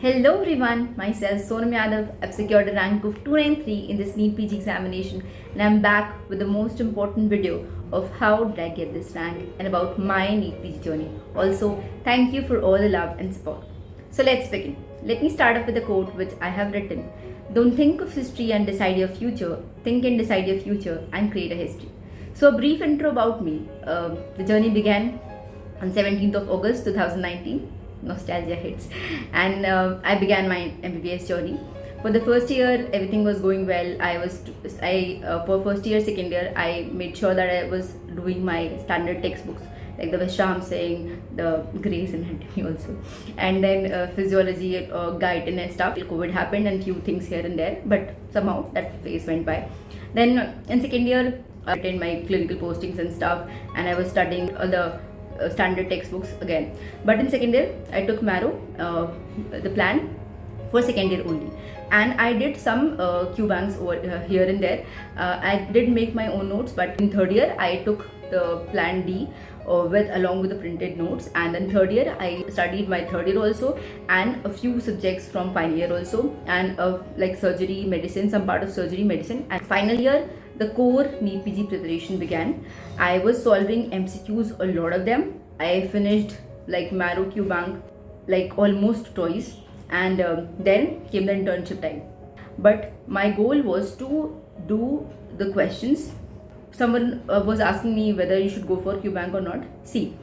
Hello everyone, myself Sonam Yadav. I've secured a rank of 293 in this NEET PG examination and I'm back with the most important video of how did I get this rank and about my NEET PG journey. Also, thank you for all the love and support. So let's begin. Let me start off with a quote which I have written. Don't think of history and decide your future. Think and decide your future and create a history. So a brief intro about me. The journey began on 17th of August 2019. Nostalgia hits, and I began my MBBS journey. For the first year, everything was going well. For first year, second year, I made sure that I was doing my standard textbooks like the Vishram Singh, the Gray's Anatomy also, and then physiology, guide and stuff. COVID happened and few things here and there, but somehow that phase went by. Then in second year, I attended my clinical postings and stuff, and I was studying all the standard textbooks again. But in second year, I took Marrow, the plan for second year only, and I did some Q banks over here and there. I did make my own notes, but in third year, I took the plan D along with the printed notes, and then third year I studied my third year also and a few subjects from final year also, and like surgery, medicine, some part of surgery, medicine, and final year the core NEET PG preparation began. I was solving MCQs, a lot of them. I finished like Marrow Q Bank like almost twice, and then came the internship time. But my goal was to do the questions. Someone was asking me whether you should go for Q Bank or not. See,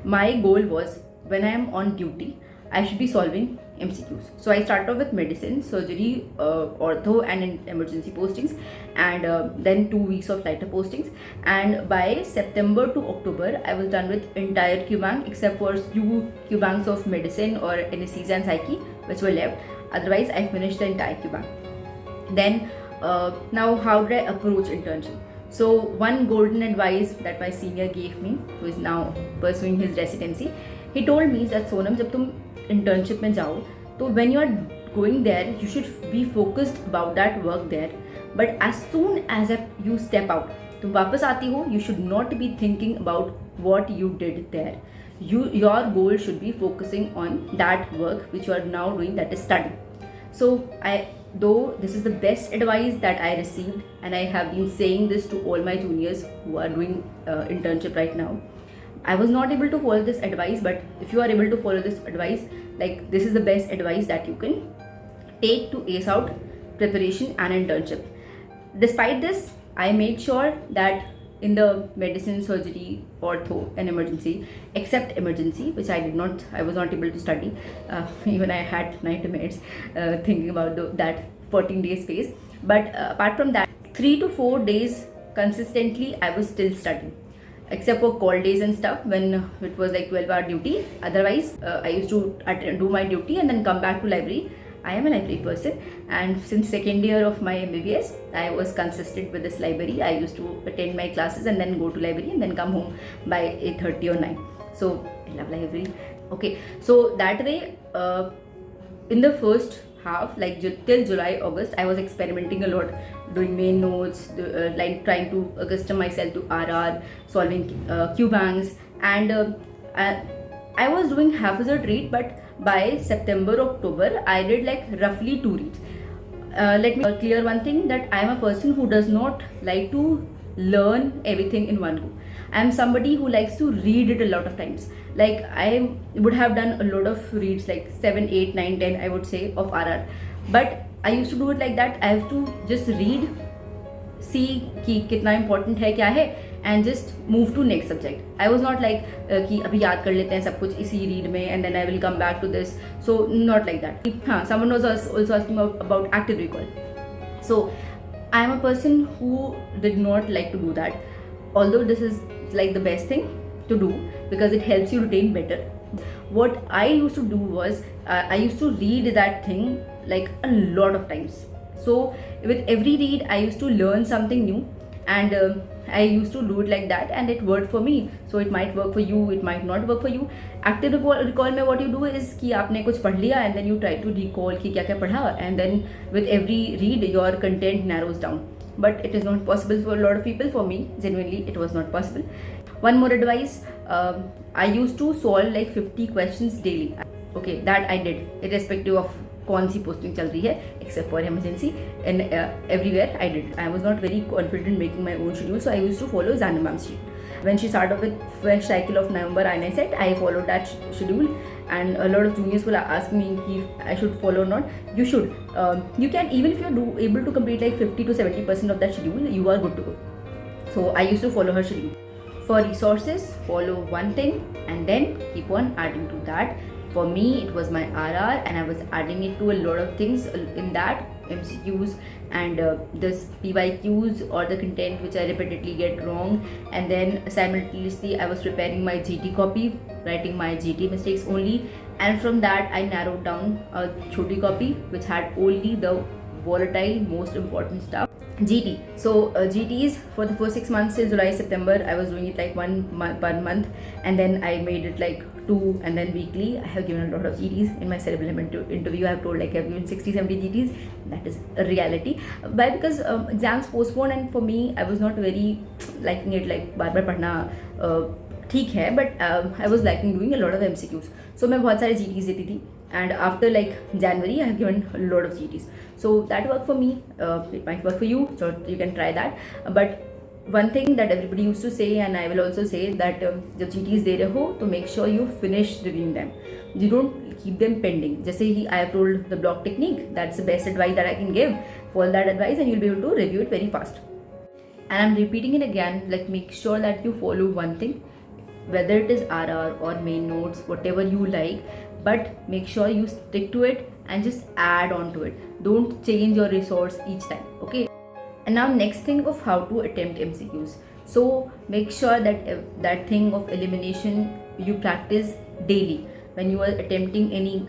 my goal was when I am on duty, I should be solving MCQs. So I started off with medicine, surgery, ortho, and emergency postings, and then 2 weeks of lighter postings. And by September to October, I was done with entire Q Bank except for few Q Banks of medicine or anesthesia and psyche, which were left. Otherwise, I finished the entire Q Bank. Then, now how did I approach internship? So one golden advice that my senior gave me, who is now pursuing his residency, he told me that Sonam, जब तुम internship में जाओ, तो when you are going there, you should be focused about that work there. But as soon as you step out, तुम वापस आती हो, you should not be thinking about what you did there. Your goal should be focusing on that work which you are now doing, that is study. So though this is the best advice that I received, and I have been saying this to all my juniors who are doing internship right now, I was not able to follow this advice, but if you are able to follow this advice, like this is the best advice that you can take to ace out preparation and internship. Despite this, I made sure that in the medicine, surgery, ortho, and emergency, except emergency, which I was not able to study. Even I had nightmares thinking about that 14 days phase. But apart from that, 3 to 4 days consistently, I was still studying. Except for call days and stuff when it was like 12-hour duty. Otherwise, I used to do my duty and then come back to library. I am a library person, and since second year of my MBBS, I was consistent with this library. I used to attend my classes and then go to library and then come home by 8:30 or 9. So I love library. Okay, so that way, in the first half, like till July, August, I was experimenting a lot, doing main notes, like trying to accustom myself to RR, solving Q banks, and I was doing haphazard read, but by September, October, I did like roughly 2 reads. Let me clear one thing, that I am a person who does not like to learn everything in one go. I am somebody who likes to read it a lot of times. Like I would have done a lot of reads, like 7, 8, 9, 10, I would say, of RR. But I used to do it like that. I have to just read, see कि कितना important है, क्या है, and just move to next subject. I was not like कि अभी याद कर लेते हैं सब कुछ इसी read में and then I will come back to this. So not like that. हाँ, someone was also asking about active recall. So I am a person who did not like to do that. Although this is like the best thing to do because it helps you retain better. What I used to do was I used to read that thing like a lot of times. So with every read, I used to learn something new, and I used to do it like that, and it worked for me. So it might work for you, it might not work for you. Active recall में what you do is कि आपने कुछ पढ़ लिया and then you try to recall कि क्या क्या पढ़ा, and then with every read your content narrows down. But it is not possible for a lot of people. For me, genuinely, it was not possible. One more advice, I used to solve like 50 questions daily. Okay, that I did irrespective of कौन सी posting चल रही है, except for emergency and everywhere I did. I was not very confident making my own schedule, so I used to follow Zana Ma'am's schedule. When she started with fresh cycle of November, and I said I followed that schedule, and a lot of juniors will ask me if I should follow or not. You should. You can, even if you're able to complete like 50 to 70% of that schedule, you are good to go. So I used to follow her schedule. For resources, follow one thing and then keep on adding to that. For me, it was my RR, and I was adding it to a lot of things in that, MCQs and this PYQs or the content which I repeatedly get wrong. And then simultaneously I was preparing my GT copy, writing my GT mistakes only, and from that I narrowed down a choti copy which had only the volatile, most important stuff. GT. So GTs for the first 6 months till July, September, I was doing it like 1 month per month, and then I made it like 2, and then weekly. I have given a lot of GTs in my cerebellum interview. I have told like I've given 60-70 GTs. That is a reality. Why? Because exams postponed, and for me, I was not very liking it. Like बार बार पढ़ना ठीक है, but I was liking doing a lot of MCQs. So मैं बहुत सारे GTs देती थी. And after like January, I have given a lot of GTs. So that worked for me. It might work for you, so you can try that. But one thing that everybody used to say, and I will also say, that जब GTs दे रहे हो तो make sure you finish reviewing them. You don't keep them pending. जैसे ही I have told the block technique, that's the best advice that I can give. Follow that advice and you'll be able to review it very fast. And I'm repeating it again, like make sure that you follow one thing, whether it is RR or main notes, whatever you like, but make sure you stick to it and just add on to it. Don't change your resource each time, okay? And now next thing of how to attempt MCQs. So make sure that that thing of elimination you practice daily. When you are attempting any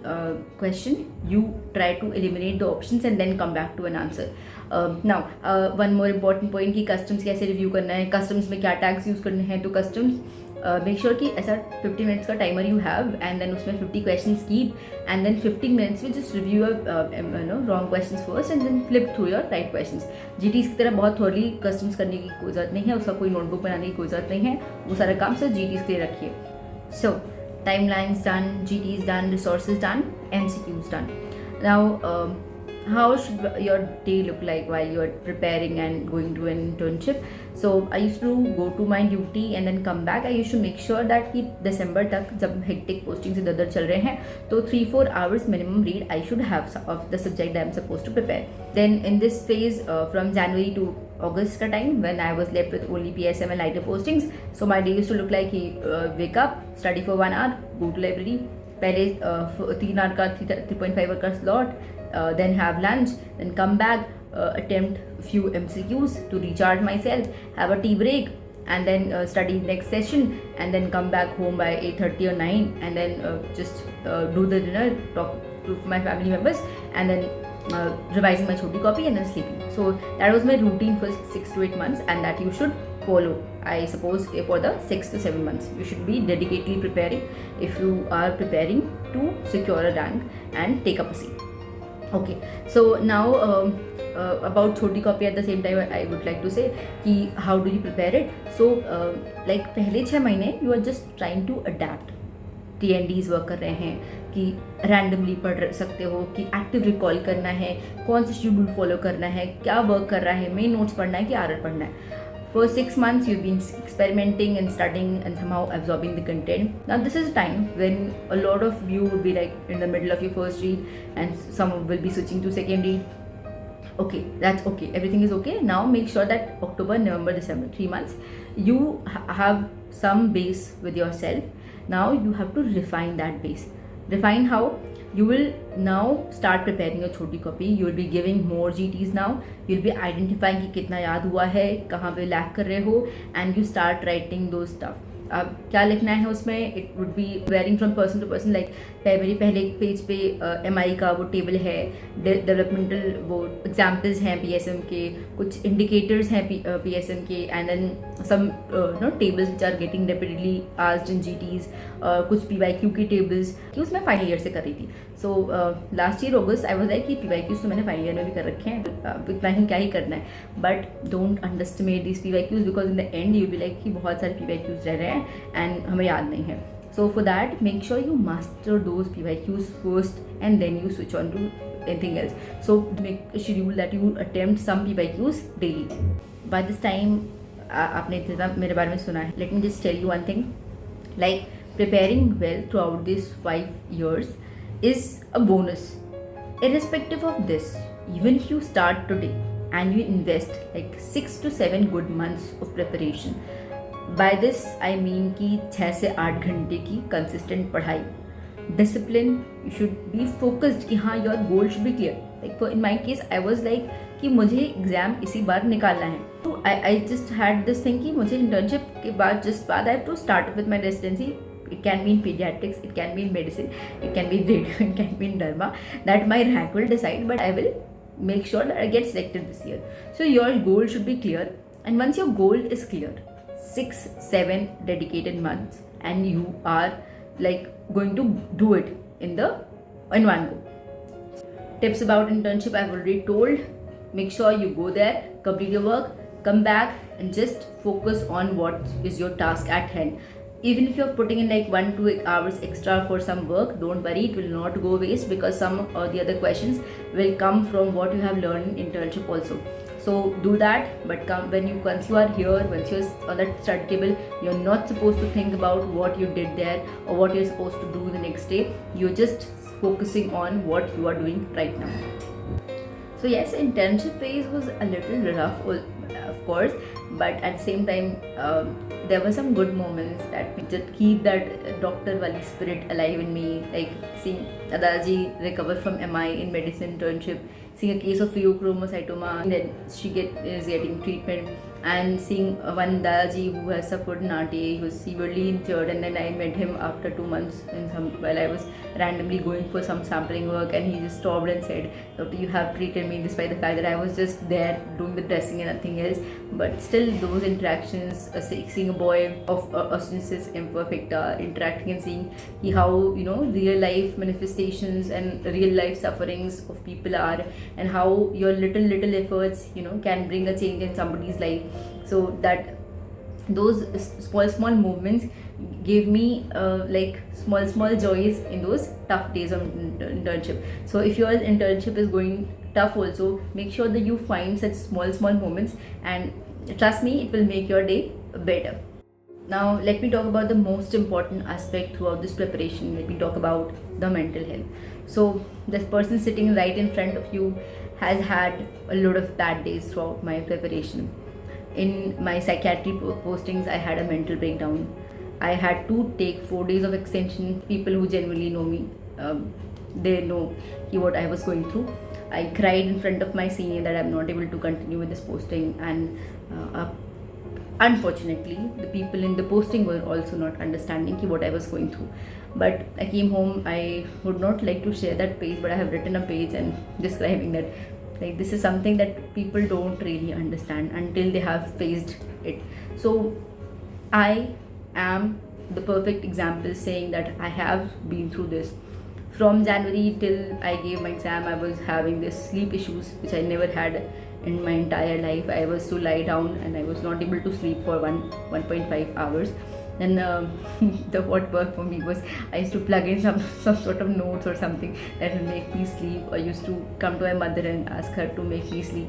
question, you try to eliminate the options and then come back to an answer. Now one more important point कि customs कैसे review करना है, customs में क्या tags use करने हैं. तो customs make sure कि ऐसा 50 minutes का timer you have, and then उसमें 50 questions keep, and then 15 minutes में just review your wrong questions first and then flip through your right questions. GTs की तरह बहुत thoroughly customs करने की कोई ज़रूरत नहीं है, उसका कोई notebook बनाने की कोई ज़रूरत नहीं है, वो सारा काम सिर्फ GTs के लिए रखिए. So timelines done, GTs done, resources done, MCQs done. Now how should your day look like while you're preparing and going to an internship? So I used to go to my duty and then come back. I used to make sure that कि December तक जब hectic postings इधर चल रहे हैं तो 3-4 hours minimum read I should have of the subject that I'm supposed to prepare. Then in this phase from January to August का time, when I was left with only PSM and lighter postings, so my day used to look like wake up, study for 1 hour, go to library, पहले 3 hour का 3.5 hour का slot, then have lunch, then come back, attempt few MCQs to recharge myself, have a tea break, and then study next session, and then come back home by 8:30 or 9, and then just do the dinner, talk to my family members, and then revising my choti copy, and then sleeping. So that was my routine for 6 to 8 months, and that you should follow. I suppose for the 6 to 7 months you should be dedicatedly preparing if you are preparing to secure a rank and take up a seat. Okay, so now about choti copy at the same time I would like to say कि how do you prepare it. So like पहले 6 महीने you are just trying to adapt. TNDs work कर रहे हैं कि randomly पढ़ सकते हो, कि एक्टिव रिकॉल करना है, कौन सा शेड्यूल फॉलो करना है, क्या वर्क कर रहा है, मेन नोट्स पढ़ना है कि आर पढ़ना है. For 6 months you've been experimenting and studying and somehow absorbing the content. Now this is a time when a lot of you will be like in the middle of your first read and some will be switching to second read. Okay, that's okay, everything is okay. Now make sure that October, November, December, 3 months you have some base with yourself. Now you have to refine that base. Refine how? You will now start preparing your choti copy. You will be giving more GTs now. You'll be identifying कि कितना याद हुआ है, कहाँ पे lag कर रहे हो, and you start writing those stuff. अब क्या लिखना है उसमें, it would be varying from person to person. Like मेरे पहले पेज पे MI का वो टेबल है, डेवलपमेंटल वो एग्जाम्पल्स हैं PSM के, कुछ इंडिकेटर्स हैं PSM के, and then some no tables which are getting repeatedly asked in GTs, कुछ PYQ की टेबल्स कि उसमें फाइनल ईयर से कर रही थी. So last year August I was like कि PYQs तो मैंने फाइनल ईयर में भी कर रखे हैं, इतना ही क्या ही करना है. But don't underestimate this PYQs because in the end you be like कि बहुत सारे PYQs रह रहे हैं एंड हमें याद नहीं है. So for that, make sure you master those PYQs first and then you switch on to anything else. So make a schedule that you attempt some PYQs daily. By this time, आपने इतना मेरे बारे में सुना है. Let me just tell you one thing. Like, preparing well throughout these 5 years is a bonus. Irrespective of this, even if you start today and you invest like 6 to 7 good months of preparation, by this I mean कि 6 से 8 घंटे की consistent पढ़ाई, discipline, you should be focused कि हाँ your goal should be clear. Like for in my case I was like कि मुझे exam इसी बार निकालना है. तो I just had this thing कि मुझे internship के बाद I have to start with my residency. It can be in pediatrics, it can be in medicine, it can be in radio, it can be in Dharma. That my rank will decide, but I will make sure that I get selected this year. So your goal should be clear, and once your goal is clear, 6-7 dedicated months, and you are like going to do it in one go. Tips about internship I've already told. Make sure you go there, complete your work, come back, and just focus on what is your task at hand. Even if you're putting in like 1-2 hours extra for some work, don't worry, it will not go waste, because some or the other questions will come from what you have learned in internship also. So do that, but once you are here, once you're on that study table, you're not supposed to think about what you did there or what you're supposed to do the next day. You're just focusing on what you are doing right now. So yes, internship phase was a little rough, of course, but at the same time, there were some good moments that just keep that doctor wali spirit alive in me. Like seeing Dadaji recover from MI in medicine internship, seeing a case of pheochromocytoma, and then she is getting treatment, and seeing one Dadaji who has suffered an RTA, he was severely injured, and then I met him after 2 months while I was randomly going for some sampling work, and he just stopped and said, "Doctor, you have treated me," despite the fact that I was just there doing the dressing and nothing else. But still, those interactions, seeing a boy of osteogenesis imperfecta interacting and seeing how real life manifestations and real life sufferings of people are, and how your little efforts can bring a change in somebody's life. So that those small movements gave me like small joys in those tough days of internship. So if your internship is going tough also, make sure that you find such small moments, and trust me, it will make your day better. Now let me talk about the most important aspect throughout this preparation. Let me talk about the mental health. So this person sitting right in front of you has had a lot of bad days throughout my preparation. In my psychiatry postings, I had a mental breakdown. I had to take 4 days of extension. People who genuinely know me, they know what I was going through. I cried in front of my senior that I'm not able to continue with this posting, and unfortunately, the people in the posting were also not understanding what I was going through. But I came home. I would not like to share that page, but I have written a page and describing that. Like, this is something that people don't really understand until they have faced it. So I am the perfect example saying that I have been through this. From January till I gave my exam, I was having this sleep issues which I never had in my entire life. I was to lie down and I was not able to sleep for 1.5 hours. And the what worked for me was I used to plug in some sort of notes or something that will make me sleep. I used to come to my mother and ask her to make me sleep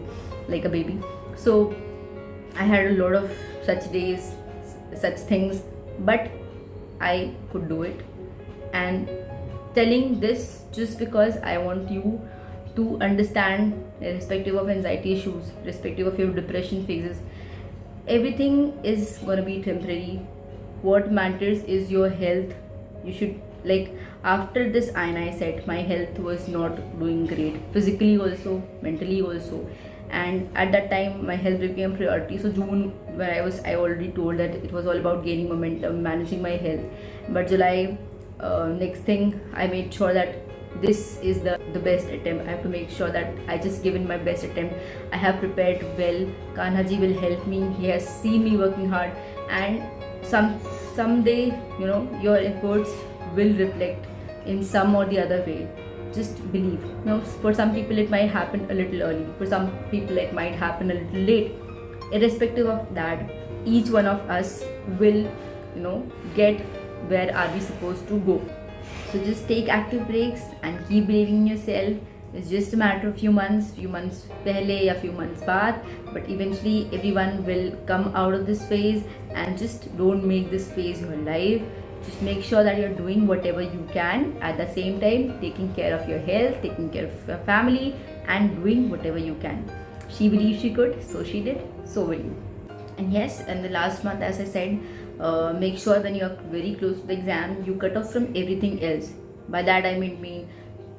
like a baby. So I had a lot of such days, such things, but I could do it. And telling this just because I want you to understand, irrespective of anxiety issues, irrespective of your depression phases, everything is gonna be temporary. What matters is your health. You should, like, after this INI set, my health was not doing great, physically also, mentally also, and at that time my health became a priority. So June, when I already told that it was all about gaining momentum, managing my health. But July, next thing, I made sure that this is the best attempt. I have to make sure that I just given my best attempt. I have prepared well. Kanhaji will help me. He has seen me working hard, and someday your efforts will reflect in some or the other way. Just believe. For some people it might happen a little early, for some people it might happen a little late. Irrespective of that, each one of us will get where are we supposed to go. So just take active breaks and keep believing in yourself. It's just a matter of few months pehle ya few months baad, but eventually everyone will come out of this phase. And just don't make this phase your life. Just make sure that you're doing whatever you can, at the same time taking care of your health, taking care of your family, and doing whatever you can. She believed she could, so she did, so will you. And yes, in the last month, as I said, make sure when you're very close to the exam, you cut off from everything else. By that I mean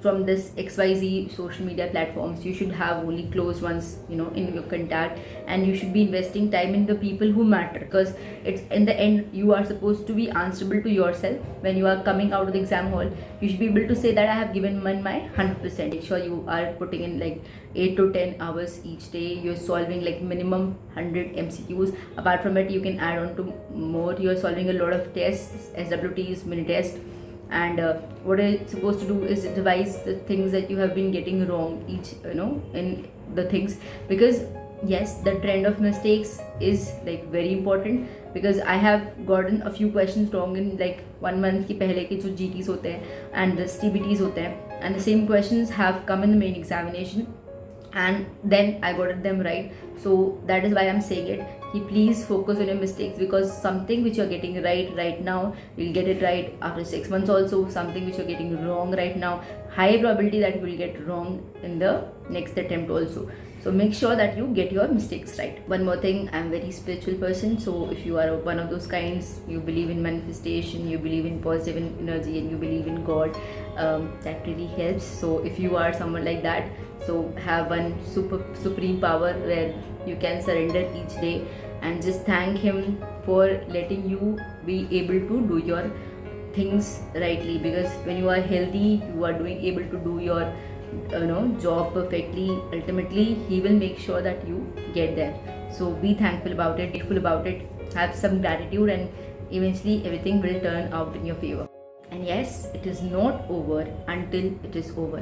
from this XYZ social media platforms. You should have only close ones, in your contact, and you should be investing time in the people who matter, because it's in the end you are supposed to be answerable to yourself. When you are coming out of the exam hall, you should be able to say that I have given my 100%. Make sure you are putting in like 8 to 10 hours each day. You're solving like minimum 100 MCQs. Apart from it, you can add on to more. You're solving a lot of tests, SWTs, mini tests. And what I'm supposed to do is revise the things that you have been getting wrong each, in the things. Because yes, the trend of mistakes is like very important, because I have gotten a few questions wrong in like 1 month ki pehle ke jo GTs hote hain and the CBTs hote hain, and the same questions have come in the main examination, and then I got them right. So that is why I'm saying it. Please focus on your mistakes, because something which you're getting right now, you'll get it right after 6 months also. Something which you're getting wrong right now, high probability that you will get wrong in the next attempt also. So make sure that you get your mistakes right. One more thing, I'm a very spiritual person. So if you are one of those kinds, you believe in manifestation, you believe in positive energy, and you believe in God, that really helps. So if you are someone like that, so have one supreme power where you can surrender each day and just thank him for letting you be able to do your things rightly. Because when you are healthy, you are able to do your job perfectly. Ultimately he will make sure that you get there. So be thankful about it, grateful about it, have some gratitude, and eventually everything will turn out in your favor. And yes, it is not over until it is over.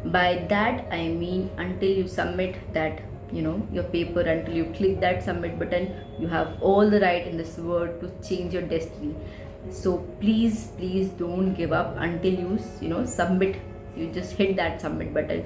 By that I mean until you submit that your paper, until you click that submit button, you have all the right in this world to change your destiny. So please don't give up until you submit. You just hit that submit button.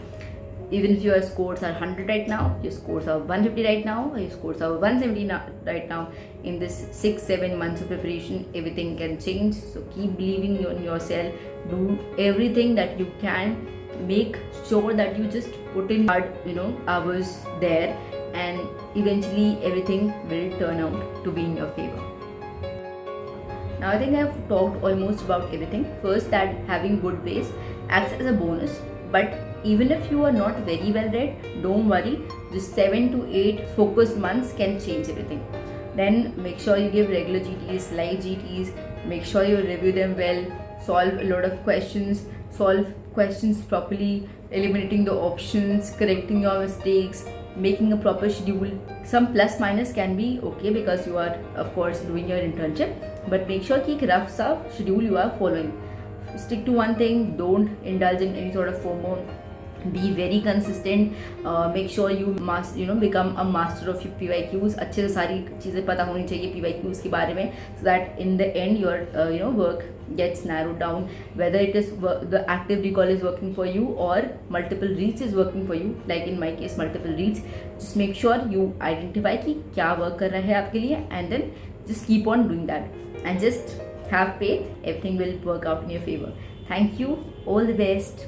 Even if your scores are 100 right now, your scores are 150 right now, or your scores are 170 right now, in this 6-7 months of preparation, everything can change. So keep believing in yourself, do everything that you can, make sure that you just put in hard hours there, and eventually everything will turn out to be in your favor. Now I think I've talked almost about everything. First, that having good grades acts as a bonus, but even if you are not very well read, don't worry, just 7 to 8 focused months can change everything. Then make sure you give regular GTs, live GTs, make sure you review them well, solve a lot of questions, solve questions properly, eliminating the options, correcting your mistakes, making a proper schedule. Some plus minus can be okay because you are of course doing your internship, but make sure ki rough schedule you are following. Stick to one thing, don't indulge in any sort of FOMO. Be very consistent. Make sure you become a master of your PYQs. अच्छे से सारी चीज़ें पता होनी चाहिए PYQs के बारे में, so that in the end your work gets narrowed down. Whether it is the active recall is working for you or multiple reads is working for you, like in my case multiple reads. Just make sure you identify कि क्या work कर रहा है आपके लिए, and then just keep on doing that, and just have faith. Everything will work out in your favor. Thank you. All the best.